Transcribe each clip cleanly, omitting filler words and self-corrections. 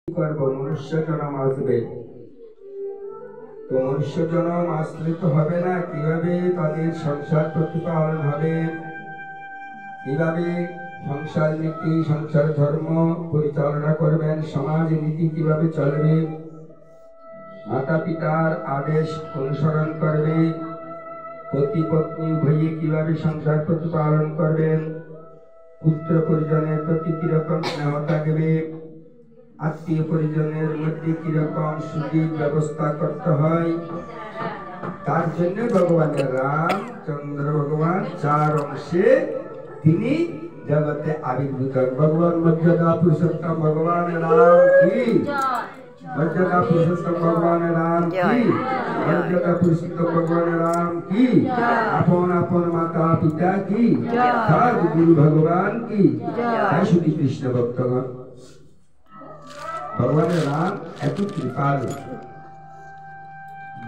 করব মনুষ্য জন্ম আসবে, তো মনুষ্য জন্ম আসলে তো হবে না, কিভাবে তাদের সংসার প্রতিপালন হবে, কিভাবে সংসার নীতি সংসার ধর্ম পরিচালনা করবেন, সমাজ নীতি কিভাবে চলবে, মাতা পিতার আদেশ অনুসরণ করবে, পতি পত্নী উভয়ে কিভাবে সংসার প্রতিপালন করবেন, পুত্র পরিজনের প্রতি কিরকম স্নেহ থাকবে, আত্মীয় পরিজনের মধ্যে কিরকম সুযোগ ব্যবস্থা করতে হয়, তার জন্য ভগবানের রামচন্দ্র ভগবান চার অংশে তিনি জগতে আবির্ভূত। ভগবান মর্যাদা পুরুষোত্তম ভগবান রাম কি, মর্যাদা পুরুষোত্তম ভগবান রাম কি, মর্যাদা পুরুষোত্তম ভগবান রাম কি, আপন আপন মাতা পিতা কি, সাধু গুরু ভগবান কি, তাই শুধু কৃষ্ণ ভক্তগণ ভগবানের রাম এত কৃপালু,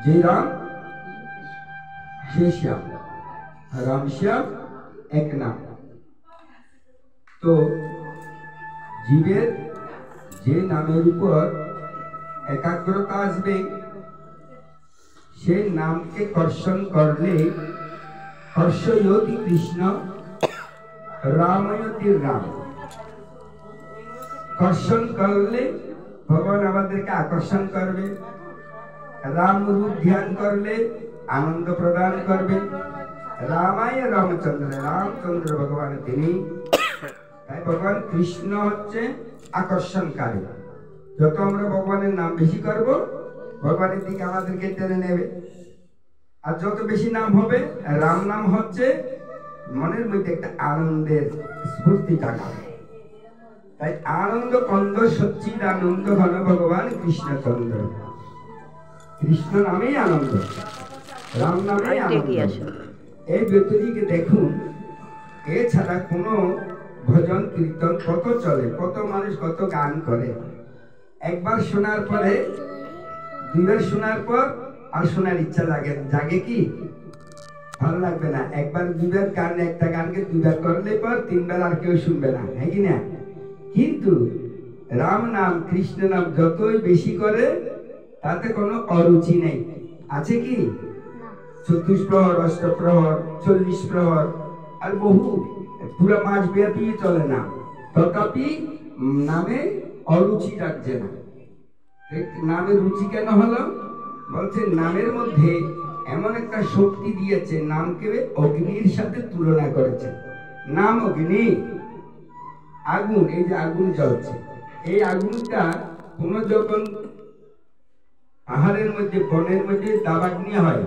যে রাম সে শ্যাম, রাম শ্যাম এক নাম। তো জীবের যে নামের উপর একাগ্রতা আসবে, সেই নামকে কর্ষণ করলে হর্ষয়তি কৃষ্ণ রাময়তি রাম, কর্ষণ করলে ভগবান আমাদেরকে আকর্ষণ করবে, রাম রূপ ধ্যান করলে আনন্দ প্রদান করবে। রামায় রামচন্দ্র, রামচন্দ্র ভগবান তিনি, তাই ভগবান কৃষ্ণ হচ্ছে আকর্ষণকারী। যত আমরা ভগবানের নাম বেশি করব, ভগবানের দিকে আমাদেরকে টেনে নেবে। আর যত বেশি নাম হবে, রাম নাম হচ্ছে মনের মধ্যে একটা আনন্দের স্ফূর্তি জাগাবে। তাই আনন্দ কন্দ সচ্চিদ আনন্দ ঘন ভগবান কৃষ্ণচন্দ্র, কৃষ্ণ নামেই আনন্দ, রাম নামেই আনন্দ। এই ব্যক্তিকে দেখুন, এছাড়া কোনো ভজন কীর্তন কত চলে, কত মানুষ কত গান করে, একবার শোনার পরে দুইবার শোনার পর আর শোনার ইচ্ছা জাগে কি? ভালো লাগবে না। একবার দুইবার গান, একটা গানকে দুইবার করলে পর তিনবার আর কেউ শুনবে না, হ্যাঁ কি না? কিন্তু রাম নাম কৃষ্ণ নাম যতই বেশি করে তাতে কোনো অরুচি নেই, আছে কি? 34 প্রহর, অষ্টপ্রহর, 40 প্রহর আর বহু পুরো মাস ব্যাপী চলে না, তথাপি নামে অরুচি রাখছে না। নামে রুচি কেন হলো? বলছে নামের মধ্যে এমন একটা শক্তি দিয়েছে, নামকে অগ্নির সাথে তুলনা করেছে। নাম অগ্নি, আগুন, এই যে আগুন জ্বলছে, এই আগুনটা কোন যখন পাহাড়ের মধ্যে বনের মধ্যে দাবাগ্নি হয়,